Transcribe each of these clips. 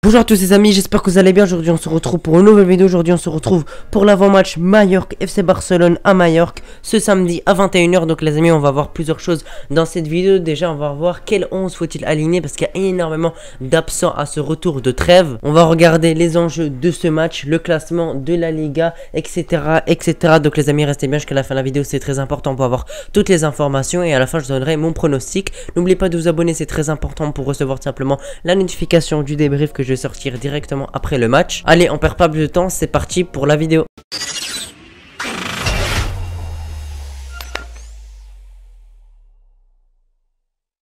Bonjour à tous les amis, j'espère que vous allez bien. Aujourd'hui on se retrouve pour une nouvelle vidéo. Aujourd'hui on se retrouve pour l'avant-match Majorque FC Barcelone à Majorque ce samedi à 21 h. Donc les amis, on va voir plusieurs choses dans cette vidéo. Déjà on va voir quel 11 faut-il aligner parce qu'il y a énormément d'absents à ce retour de trêve. On va regarder les enjeux de ce match, le classement de la Liga, etc. Donc les amis, restez bien jusqu'à la fin de la vidéo, c'est très important pour avoir toutes les informations. Et à la fin je donnerai mon pronostic. N'oubliez pas de vous abonner, c'est très important pour recevoir simplement la notification du débrief que je vais sortir directement après le match. Allez, on perd pas plus de temps, c'est parti pour la vidéo.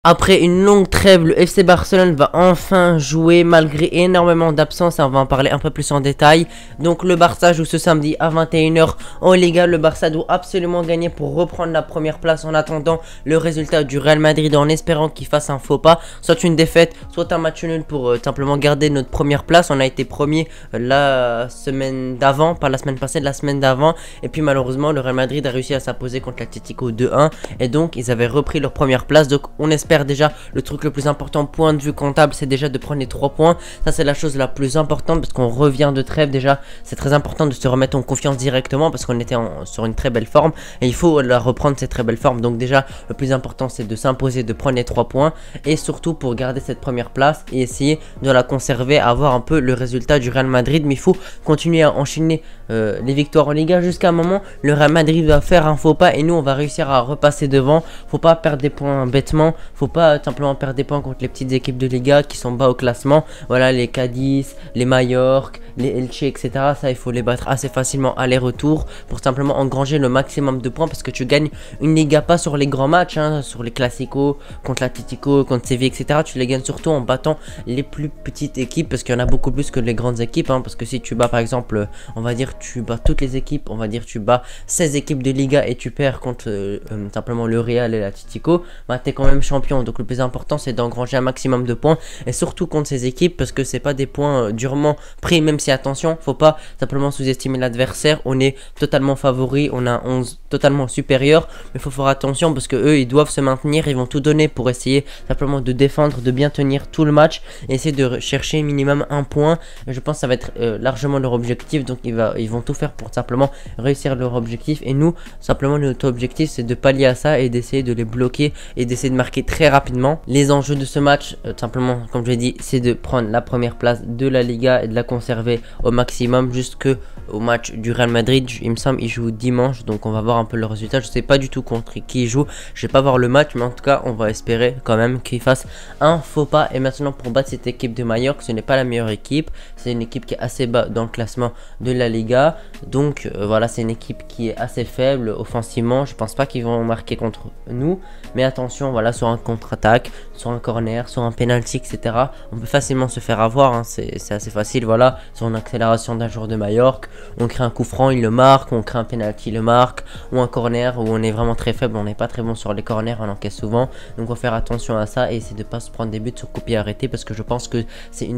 Après une longue trêve, le FC Barcelone va enfin jouer malgré énormément d'absences. On va en parler un peu plus en détail. Donc le Barça joue ce samedi à 21 h en Liga. Le Barça doit absolument gagner pour reprendre la première place en attendant le résultat du Real Madrid, en espérant qu'il fasse un faux pas, soit une défaite, soit un match nul pour simplement garder notre première place. On a été premier la semaine d'avant, pas la semaine passée, la semaine d'avant. Et puis malheureusement le Real Madrid a réussi à s'imposer contre l'Atlético 2-1. Et donc ils avaient repris leur première place. Donc on espère déjà, le truc le plus important point de vue comptable, c'est déjà de prendre les 3 points. Ça c'est la chose la plus importante parce qu'on revient de trêve. Déjà c'est très important de se remettre en confiance directement parce qu'on était sur une très belle forme et il faut la reprendre, cette très belle forme. Donc déjà le plus important c'est de s'imposer, de prendre les 3 points et surtout pour garder cette première place et essayer de la conserver, avoir un peu le résultat du Real Madrid. Mais il faut continuer à enchaîner les victoires en Liga jusqu'à un moment. Le Real Madrid va faire un faux pas et nous on va réussir à repasser devant. Faut pas perdre des points bêtement, faut pas simplement perdre des points contre les petites équipes de Liga qui sont bas au classement. Voilà, les Cadiz, les Majorque, les Elche, etc. Ça il faut les battre assez facilement aller-retour pour simplement engranger le maximum de points parce que tu gagnes une Liga pas sur les grands matchs, hein, sur les Clasico, contre l'Atlético, contre Séville, etc. Tu les gagnes surtout en battant les plus petites équipes parce qu'il y en a beaucoup plus que les grandes équipes, hein, parce que si tu bats par exemple, on va dire tu bats toutes les équipes, on va dire tu bats 16 équipes de Liga et tu perds contre simplement le Real et l'Atlético, bah t'es quand même champion. Donc le plus important c'est d'engranger un maximum de points et surtout contre ces équipes parce que c'est pas des points durement pris, même si attention, faut pas simplement sous-estimer l'adversaire. On est totalement favori, on a 11 totalement supérieur, mais faut faire attention parce que eux ils doivent se maintenir, ils vont tout donner pour essayer simplement de défendre, de bien tenir tout le match et essayer de chercher minimum un point. Et je pense que ça va être largement leur objectif, donc ils vont tout faire pour simplement réussir leur objectif. Et nous simplement notre objectif c'est de pallier à ça et d'essayer de les bloquer et d'essayer de marquer très rapidement. Les enjeux de ce match, simplement comme je l'ai dit, c'est de prendre la première place de la Liga et de la conserver au maximum jusqu'au match du Real Madrid. Il me semble il joue dimanche, donc on va voir un peu le résultat. Je sais pas du tout contre qui il joue, je vais pas voir le match, mais en tout cas on va espérer quand même qu'il fasse un faux pas. Et maintenant pour battre cette équipe de Majorque, ce n'est pas la meilleure équipe, c'est une équipe qui est assez bas dans le classement de la Liga. Donc voilà, c'est une équipe qui est assez faible offensivement. Je pense pas qu'ils vont marquer contre nous, mais attention, voilà, sur un contre-attaque, sur un corner, sur un penalty, etc. on peut facilement se faire avoir, hein. C'est assez facile. Voilà, sur une accélération d'un joueur de Majorque, on crée un coup franc, il le marque, on crée un penalty, il le marque, ou un corner où on est vraiment très faible, on n'est pas très bon sur les corners, on encaisse souvent. Donc faut faire attention à ça et essayer de pas se prendre des buts sur coup de pied arrêté parce que je pense que c'est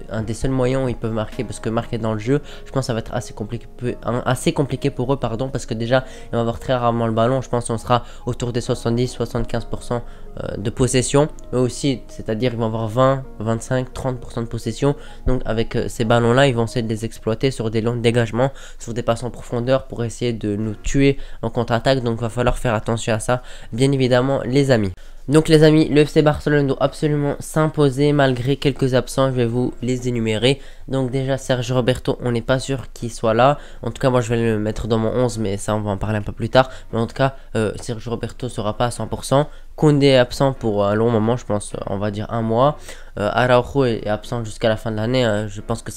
un des seuls moyens où ils peuvent marquer, parce que marquer dans le jeu, je pense que ça va être assez compliqué pour eux, pardon, parce que déjà ils vont avoir très rarement le ballon. Je pense qu'on sera autour des 70-75% de possession, eux aussi, c'est-à-dire ils vont avoir 20, 25, 30% de possession. Donc avec ces ballons là ils vont essayer de les exploiter sur des longs dégagements, sur des passes en profondeur pour essayer de nous tuer en contre-attaque. Donc il va falloir faire attention à ça, bien évidemment les amis. Donc les amis, le FC Barcelone doit absolument s'imposer malgré quelques absents. Je vais vous les énumérer. Donc déjà Sergio Roberto, on n'est pas sûr qu'il soit là. En tout cas moi je vais le mettre dans mon 11, mais ça on va en parler un peu plus tard. Mais en tout cas Sergio Roberto sera pas à 100%. Koundé est absent pour un long moment, je pense on va dire un mois. Araujo est absent jusqu'à la fin de l'année. Je pense que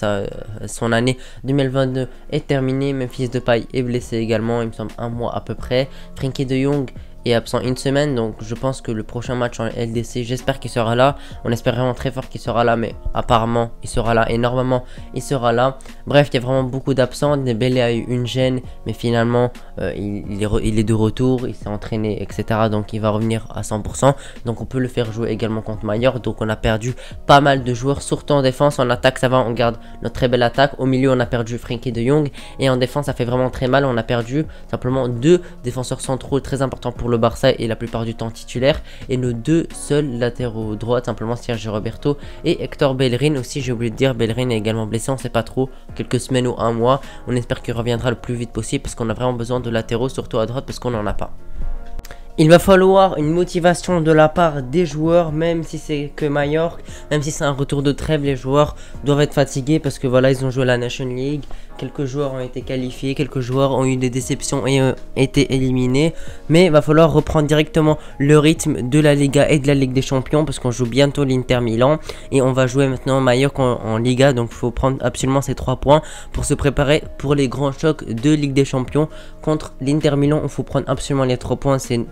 son année 2022 est terminée. Memphis Depay est blessé également, il me semble un mois à peu près. Frenkie de Jong est absent une semaine, donc je pense que le prochain match en LDC, j'espère qu'il sera là. On espère vraiment très fort qu'il sera là, mais apparemment il sera là et normalement il sera là. Bref, il y a vraiment beaucoup d'absents. Dembélé a eu une gêne, mais finalement il est de retour, il s'est entraîné, etc. Donc il va revenir à 100%. Donc on peut le faire jouer également contre Majorque. Donc on a perdu pas mal de joueurs, surtout en défense. En attaque ça va, on garde notre très belle attaque. Au milieu on a perdu Frenkie de Jong et en défense ça fait vraiment très mal. On a perdu simplement 2 défenseurs centraux très importants pour le le Barça est la plupart du temps titulaire. Et nos deux seuls latéraux droits, simplement Sergio Roberto et Hector Bellerin. Aussi, j'ai oublié de dire, Bellerin est également blessé, on sait pas trop, quelques semaines ou un mois. On espère qu'il reviendra le plus vite possible parce qu'on a vraiment besoin de latéraux, surtout à droite parce qu'on n'en a pas. Il va falloir une motivation de la part des joueurs, même si c'est que Majorque, même si c'est un retour de trêve, les joueurs doivent être fatigués parce que voilà, ils ont joué la Nation League, quelques joueurs ont été qualifiés, quelques joueurs ont eu des déceptions et ont été éliminés, mais il va falloir reprendre directement le rythme de la Liga et de la Ligue des Champions parce qu'on joue bientôt l'Inter Milan et on va jouer maintenant Majorque en Liga, donc il faut prendre absolument ces 3 points pour se préparer pour les grands chocs de Ligue des Champions contre l'Inter Milan. Il faut prendre absolument les 3 points, c'est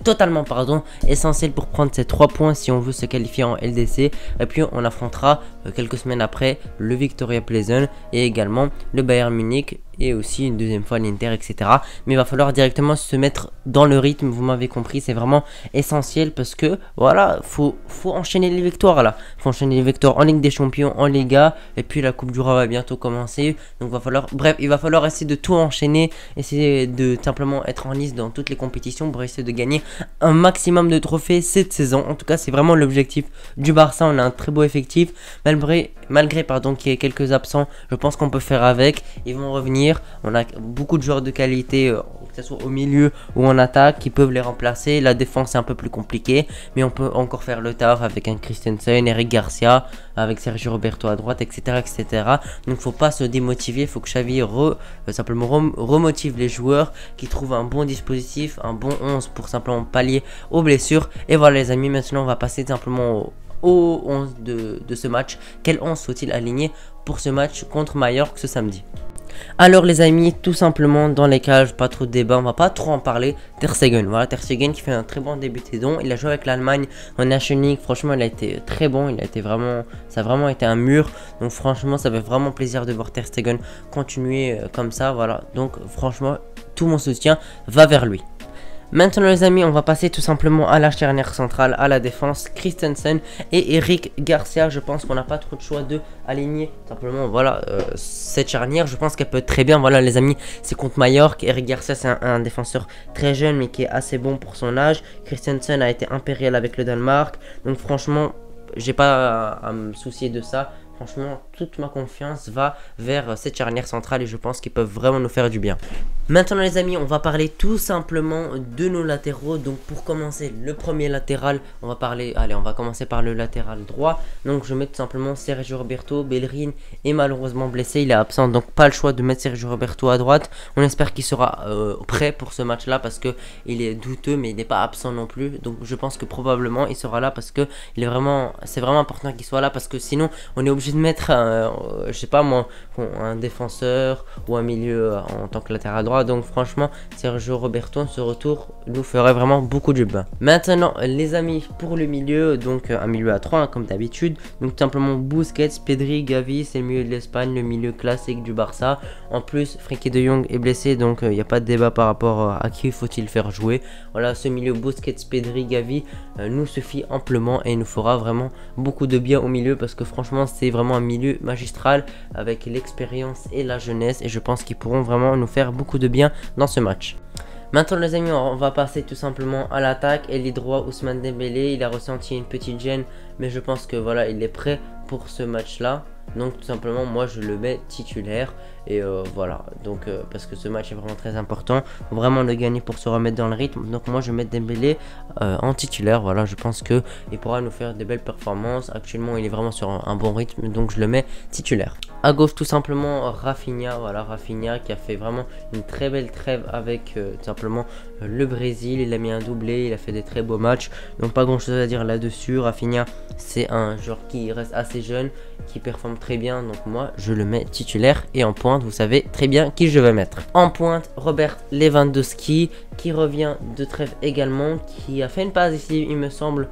totalement essentiel pour prendre ces 3 points si on veut se qualifier en LDC. Et puis on affrontera quelques semaines après le Victoria Plzen et également le Bayern Munich et aussi une deuxième fois l'Inter, etc. Mais il va falloir directement se mettre dans le rythme, vous m'avez compris, c'est vraiment essentiel parce que voilà, faut enchaîner les victoires là. Faut enchaîner les victoires en Ligue des Champions, en Liga, et puis la Coupe du Roi va bientôt commencer. Donc il va falloir essayer de tout enchaîner, essayer de simplement être en liste dans toutes les compétitions pour essayer de gagner un maximum de trophées cette saison. En tout cas, c'est vraiment l'objectif du Barça. On a un très beau effectif, malgré qu'il y ait quelques absents, je pense qu'on peut faire avec. Ils vont revenir. On a beaucoup de joueurs de qualité, que ce soit au milieu ou en attaque, qui peuvent les remplacer. La défense est un peu plus compliquée, mais on peut encore faire le taf avec un Christensen, Eric Garcia, avec Sergio Roberto à droite, etc. etc. Donc faut pas se démotiver, il faut que Xavi simplement remotive les joueurs, qui trouvent un bon dispositif, un bon 11 pour simplement pallier aux blessures. Et voilà les amis, maintenant on va passer simplement au 11 de ce match. Quel 11 faut-il aligner pour ce match contre Majorque ce samedi? Alors les amis, tout simplement dans les cages, pas trop de débat, on va pas trop en parler. Ter Stegen, voilà, Ter Stegen qui fait un très bon début de saison. Il a joué avec l'Allemagne en Nation League, franchement il a été très bon, ça a vraiment été un mur. Donc franchement ça fait vraiment plaisir de voir Ter Stegen continuer comme ça, voilà. Donc franchement tout mon soutien va vers lui. Maintenant les amis, on va passer tout simplement à la charnière centrale, à la défense, Christensen et Eric Garcia. Je pense qu'on n'a pas trop de choix de aligner simplement voilà cette charnière. Je pense qu'elle peut être très bien, voilà les amis, c'est contre Majorque. Eric Garcia c'est un défenseur très jeune mais qui est assez bon pour son âge. Christensen a été impérial avec le Danemark, donc franchement j'ai pas à me soucier de ça. Franchement, toute ma confiance va vers cette charnière centrale et je pense qu'ils peuvent vraiment nous faire du bien. Maintenant les amis, on va parler tout simplement de nos latéraux. Donc pour commencer, le premier latéral, on va commencer par le latéral droit. Donc je mets tout simplement Sergio Roberto. Bellerin est malheureusement blessé, il est absent, donc pas le choix de mettre Sergio Roberto à droite. On espère qu'il sera prêt pour ce match-là parce que il est douteux, mais il n'est pas absent non plus. Donc je pense que probablement il sera là parce que c'est vraiment important qu'il soit là parce que sinon on est obligé de mettre je sais pas moi, un défenseur ou un milieu en tant que latéral droit. Donc franchement Sergio Roberto, ce retour nous ferait vraiment beaucoup de bien. Maintenant les amis, pour le milieu, donc un milieu à 3 comme d'habitude. Donc tout simplement Busquets, Pedri, Gavi, c'est le milieu de l'Espagne, le milieu classique du Barça. En plus Frenkie de Jong est blessé, donc il n'y a pas de débat par rapport à qui faut-il faire jouer. Voilà, ce milieu Busquets, Pedri, Gavi nous suffit amplement et nous fera vraiment beaucoup de bien au milieu parce que franchement c'est vraiment un milieu magistral avec l'expérience et la jeunesse et je pense qu'ils pourront vraiment nous faire beaucoup de bien dans ce match. Maintenant les amis, on va passer tout simplement à l'attaque. Ailier droit Ousmane Dembélé, il a ressenti une petite gêne mais je pense que voilà, il est prêt pour ce match là. Donc tout simplement moi je le mets titulaire et voilà, donc parce que ce match est vraiment très important, faut vraiment le gagner pour se remettre dans le rythme. Donc moi je vais mettre Dembélé en titulaire, voilà, je pense que il pourra nous faire de belles performances. Actuellement il est vraiment sur un bon rythme, donc je le mets titulaire. À gauche tout simplement Rafinha, voilà, Rafinha qui a fait vraiment une très belle trêve avec tout simplement le Brésil. Il a mis un doublé, il a fait des très beaux matchs, donc pas grand chose à dire là-dessus. Rafinha c'est un joueur qui reste assez jeune, qui performe très bien, donc moi je le mets titulaire. Et en pointe, vous savez très bien qui je vais mettre. En pointe, Robert Lewandowski qui revient de trêve également, qui a fait une passe ici il me semble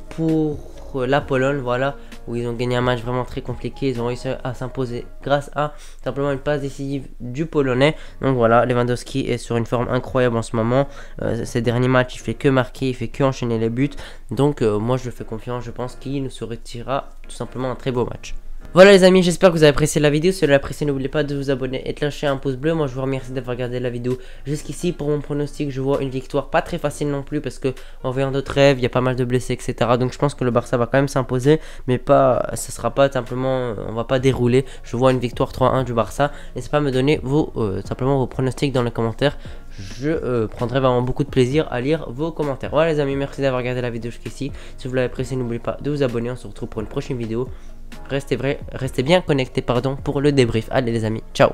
pour la Pologne, voilà, où ils ont gagné un match vraiment très compliqué. Ils ont réussi à s'imposer grâce à simplement une passe décisive du Polonais. Donc voilà, Lewandowski est sur une forme incroyable en ce moment. Ces derniers matchs, il fait que marquer, il fait que enchaîner les buts. Donc moi je fais confiance, je pense qu'il nous sortira tout simplement un très beau match. Voilà les amis, j'espère que vous avez apprécié la vidéo. Si vous l'avez apprécié, n'oubliez pas de vous abonner et de lâcher un pouce bleu. Moi je vous remercie d'avoir regardé la vidéo jusqu'ici. Pour mon pronostic, je vois une victoire pas très facile non plus, parce que en voyant d'autres rêves, il y a pas mal de blessés, etc. Donc je pense que le Barça va quand même s'imposer, mais pas, ce sera pas simplement, on va pas dérouler. Je vois une victoire 3-1 du Barça. N'hésitez pas à me donner simplement vos pronostics dans les commentaires. Je prendrai vraiment beaucoup de plaisir à lire vos commentaires. Voilà les amis, merci d'avoir regardé la vidéo jusqu'ici. Si vous l'avez apprécié, n'oubliez pas de vous abonner. On se retrouve pour une prochaine vidéo. Restez bien connectés pour le débrief. Allez les amis, ciao.